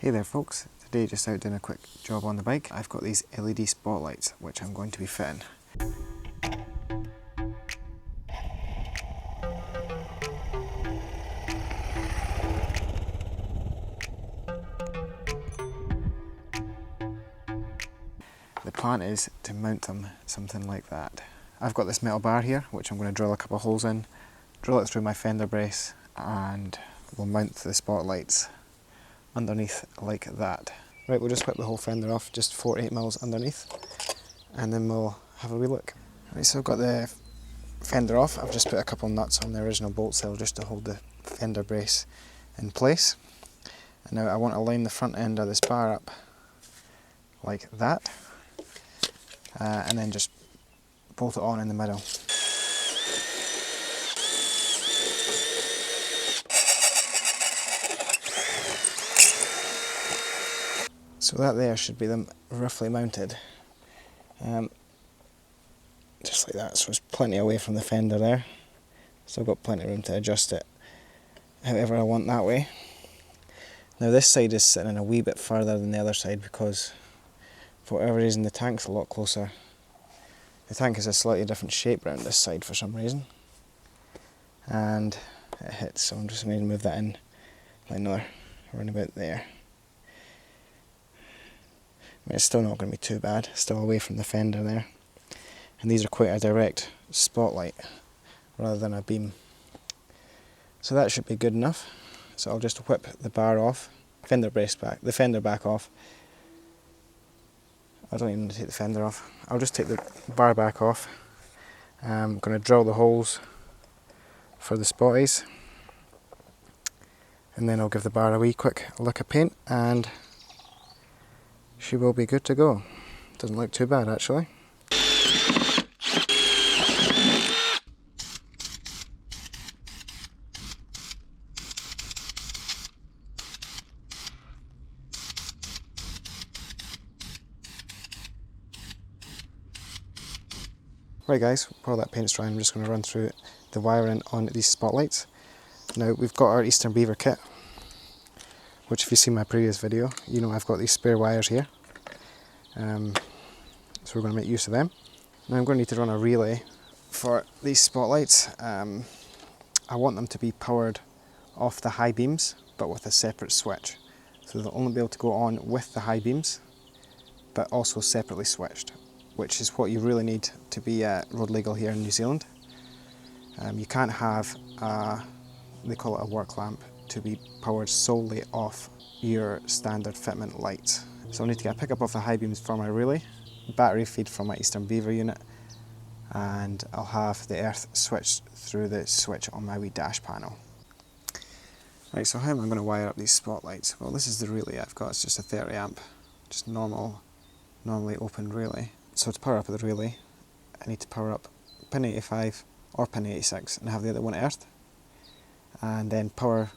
Hey there folks, today just out doing a quick job on the bike. I've got these LED spotlights which I'm going to be fitting. The plan is to mount them something like that. I've got this metal bar here which I'm going to drill a couple of holes in, drill it through my fender brace, and we'll mount the spotlights underneath like that. Right, we'll just whip the whole fender off, just 4-8mm underneath, and then we'll have a wee look. Right, so I've got the fender off. I've just put a couple nuts on the original bolt cell just to hold the fender brace in place. And now I want to line the front end of this bar up like that, and then just bolt it on in the middle. So that there should be them roughly mounted, just like that, so it's plenty away from the fender there. So I've got plenty of room to adjust it however I want that way. Now this side is sitting in a wee bit further than the other side because for whatever reason the tank's a lot closer. The tank is a slightly different shape around this side for some reason, and it hits, so I'm just going to move that in like another around about there. I mean, it's still not going to be too bad, still away from the fender there. And these are quite a direct spotlight rather than a beam. So that should be good enough. So I'll just whip the bar off, the fender back off. I don't even need to take the fender off. I'll just take the bar back off. I'm going to drill the holes for the spotties. And then I'll give the bar a wee quick lick of paint and she will be good to go. Doesn't look too bad actually. Right guys, while that paint's drying, I'm just going to run through the wiring on these spotlights. Now we've got our Eastern Beaver kit, which if you've seen my previous video, you know I've got these spare wires here. So we're going to make use of them. Now I'm going to need to run a relay for these spotlights. I want them to be powered off the high beams, but with a separate switch. So they'll only be able to go on with the high beams, but also separately switched, which is what you really need to be road legal here in New Zealand. You can't have, they call it a work lamp, to be powered solely off your standard fitment lights. So I need to get a pickup off the high beams for my relay, battery feed from my Eastern Beaver unit, and I'll have the earth switched through the switch on my wee dash panel. Right, so how am I going to wire up these spotlights? Well, this is the relay I've got. It's just a 30 amp, just normally open relay. So to power up the relay, I need to power up pin 85 or pin 86 and have the other one earthed, and then power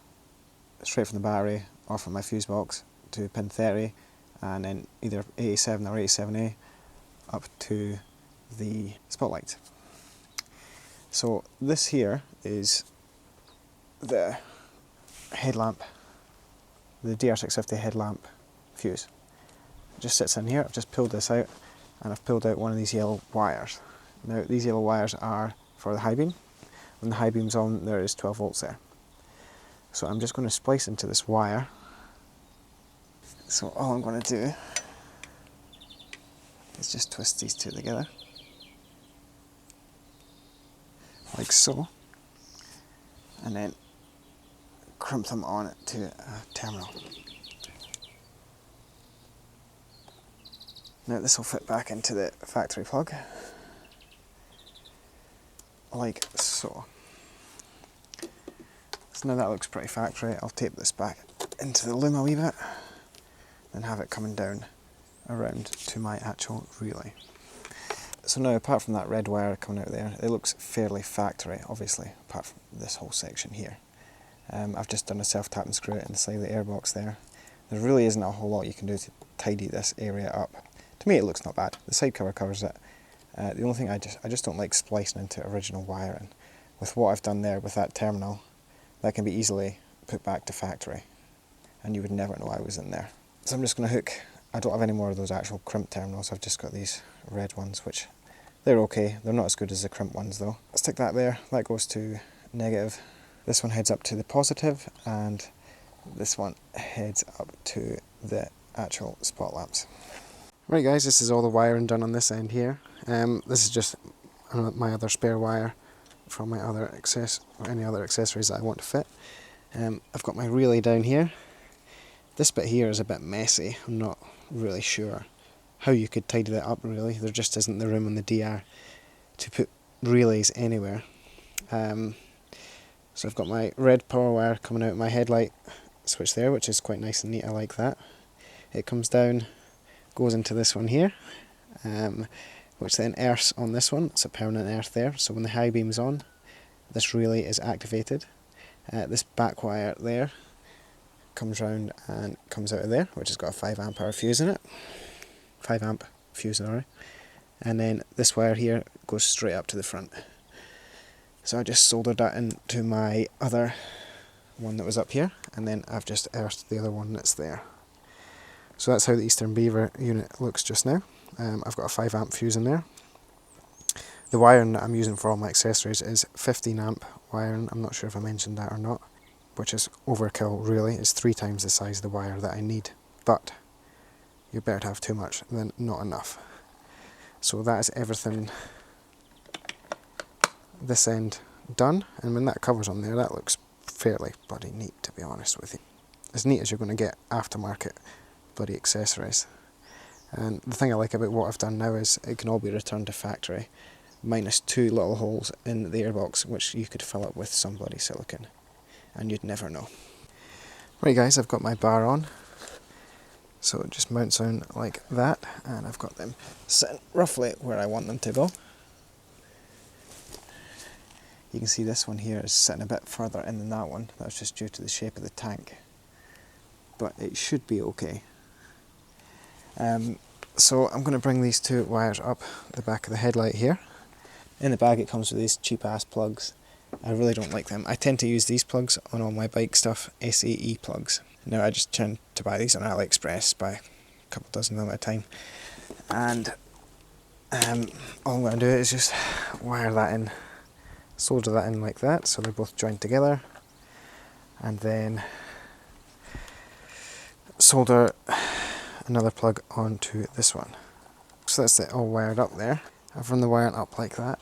straight from the battery or from my fuse box to pin 30, and then either 87 or 87A up to the spotlight. So this here is the headlamp, the Dr650 headlamp fuse. It just sits in here. I've just pulled this out and I've pulled out one of these yellow wires. Now these yellow wires are for the high beam. When the high beam's on, there is 12 volts there. So I'm just going to splice into this wire. So all I'm going to do is just twist these two together, like so, and then crimp them on to a terminal. Now this will fit back into the factory plug, like so. So now that looks pretty factory. I'll tape this back into the loom a wee bit, and have it coming down around to my actual relay. So now, apart from that red wire coming out there, it looks fairly factory, obviously, apart from this whole section here. I've just done a self-tap and screw it inside the airbox there. There really isn't a whole lot you can do to tidy this area up. To me it looks not bad. The side cover covers it. The only thing I just don't like splicing into original wiring. With what I've done there with that terminal, that can be easily put back to factory, and you would never know I was in there. So I'm just going to hook, I don't have any more of those actual crimp terminals, I've just got these red ones, which they're okay, they're not as good as the crimp ones though. Stick that there, that goes to negative. This one heads up to the positive, and this one heads up to the actual spot lamps. Right guys, this is all the wiring done on this end here. This is just my other spare wire from my other any other accessories that I want to fit. I've got my relay down here. This bit here is a bit messy. I'm not really sure how you could tidy that up really. There just isn't the room on the DR to put relays anywhere. So I've got my red power wire coming out of my headlight switch there, which is quite nice and neat, I like that. It comes down, goes into this one here, which then earths on this one. It's a permanent earth there, so when the high beam's on, this relay is activated. This back wire there comes round and comes out of there, which has got a 5 amp hour fuse in it. 5 amp fuse, sorry. And then this wire here goes straight up to the front. So I just soldered that into my other one that was up here, and then I've just earthed the other one that's there. So that's how the Eastern Beaver unit looks just now. I've got a 5 amp fuse in there. The wiring that I'm using for all my accessories is 15 amp wiring. I'm not sure if I mentioned that or not, which is overkill really. It's 3 times the size of the wire that I need, but you're better to have too much than not enough. So that is everything this end done, and when that covers on there, that looks fairly bloody neat, to be honest with you. As neat as you're going to get aftermarket bloody accessories. And the thing I like about what I've done now is it can all be returned to factory, minus 2 little holes in the airbox which you could fill up with some bloody silicone, and you'd never know. Right guys, I've got my bar on, so it just mounts on like that, and I've got them sitting roughly where I want them to go. You can see this one here is sitting a bit further in than that one. That's just due to the shape of the tank, but it should be okay. So I'm going to bring these 2 wires up the back of the headlight here. In the bag it comes with these cheap ass plugs. I really don't like them. I tend to use these plugs on all my bike stuff, SAE plugs. Now I just tend to buy these on AliExpress, buy a couple dozen of them at a time. And all I'm going to do is just wire that in, solder that in like that, so they're both joined together. And then solder another plug onto this one. So that's it all wired up there. I've run the wiring up like that.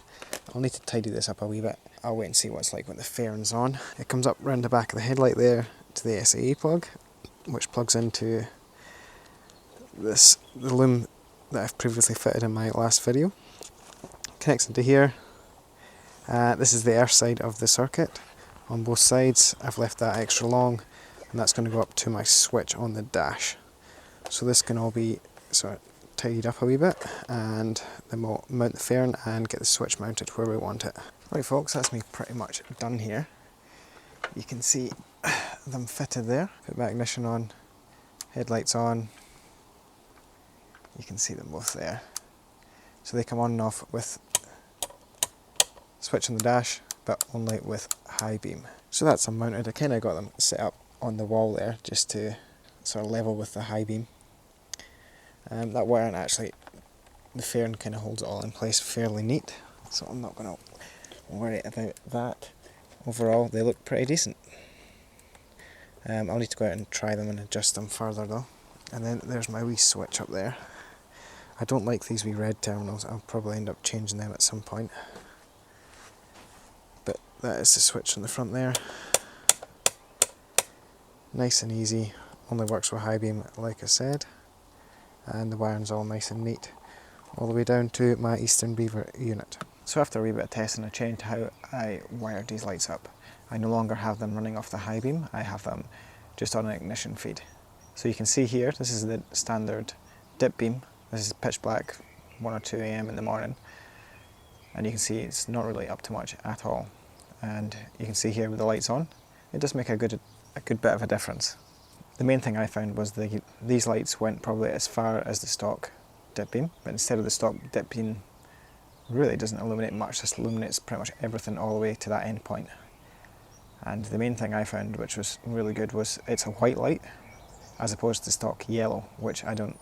I'll need to tidy this up a wee bit. I'll wait and see what it's like when the fairing's on. It comes up round the back of the headlight there to the SAE plug, which plugs into the loom that I've previously fitted in my last video. Connects into here. This is the earth side of the circuit. On both sides I've left that extra long, and that's going to go up to my switch on the dash. So this can all be sort of tidied up a wee bit, and then we'll mount the fairing and get the switch mounted where we want it. Right folks, that's me pretty much done here. You can see them fitted there. Put my ignition on, headlights on. You can see them both there. So they come on and off with switch on the dash, but only with high beam. So that's them mounted. I kind of got them set up on the wall there just to sort of level with the high beam. That wiring actually, the fairing kind of holds it all in place fairly neat, so I'm not going to worry about that. Overall they look pretty decent. I'll need to go out and try them and adjust them further though. And then there's my wee switch up there. I don't like these wee red terminals, I'll probably end up changing them at some point. But that is the switch on the front there. Nice and easy, only works with high beam like I said. And the wiring's all nice and neat, all the way down to my Eastern Beaver unit. So after a wee bit of testing, I changed how I wired these lights up. I no longer have them running off the high beam, I have them just on an ignition feed. So you can see here, this is the standard dip beam. This is pitch black, 1 or 2 AM in the morning. And you can see it's not really up to much at all. And you can see here with the lights on, it does make a good bit of a difference. The main thing I found was these lights went probably as far as the stock dip beam, but instead of the stock dip beam really doesn't illuminate much, just illuminates pretty much everything all the way to that end point. And the main thing I found, which was really good, was it's a white light, as opposed to stock yellow, which I don't,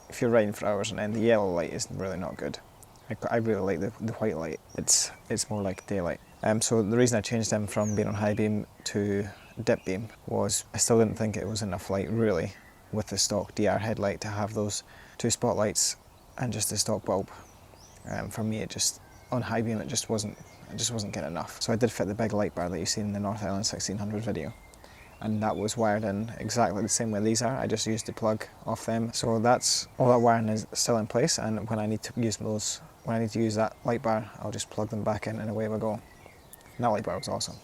if you're riding for hours on end, the yellow light is really not good. I really like the white light. It's more like daylight. So the reason I changed them from being on high beam to dip beam was I still didn't think it was enough light really with the stock DR headlight to have those 2 spotlights and just the stock bulb. For me, it just, on high beam, it just wasn't getting enough. So I did fit the big light bar that you see in the North Island 1600 video, and that was wired in exactly the same way these are. I just used the plug off them. So that's all, that wiring is still in place, and when I need to use that light bar, I'll just plug them back in and away we go. And that light bar was awesome.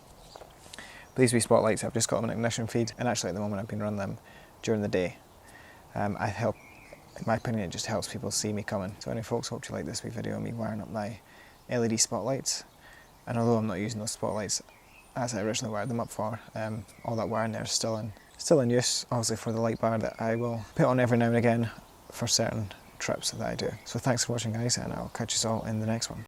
But these wee spotlights, I've just got them an ignition feed, and actually at the moment I've been running them during the day. In my opinion, it just helps people see me coming. So anyway folks, hope you like this wee video of me wiring up my LED spotlights. And although I'm not using those spotlights as I originally wired them up for, all that wiring there is still in use, obviously, for the light bar that I will put on every now and again for certain trips that I do. So thanks for watching guys, and I'll catch you all in the next one.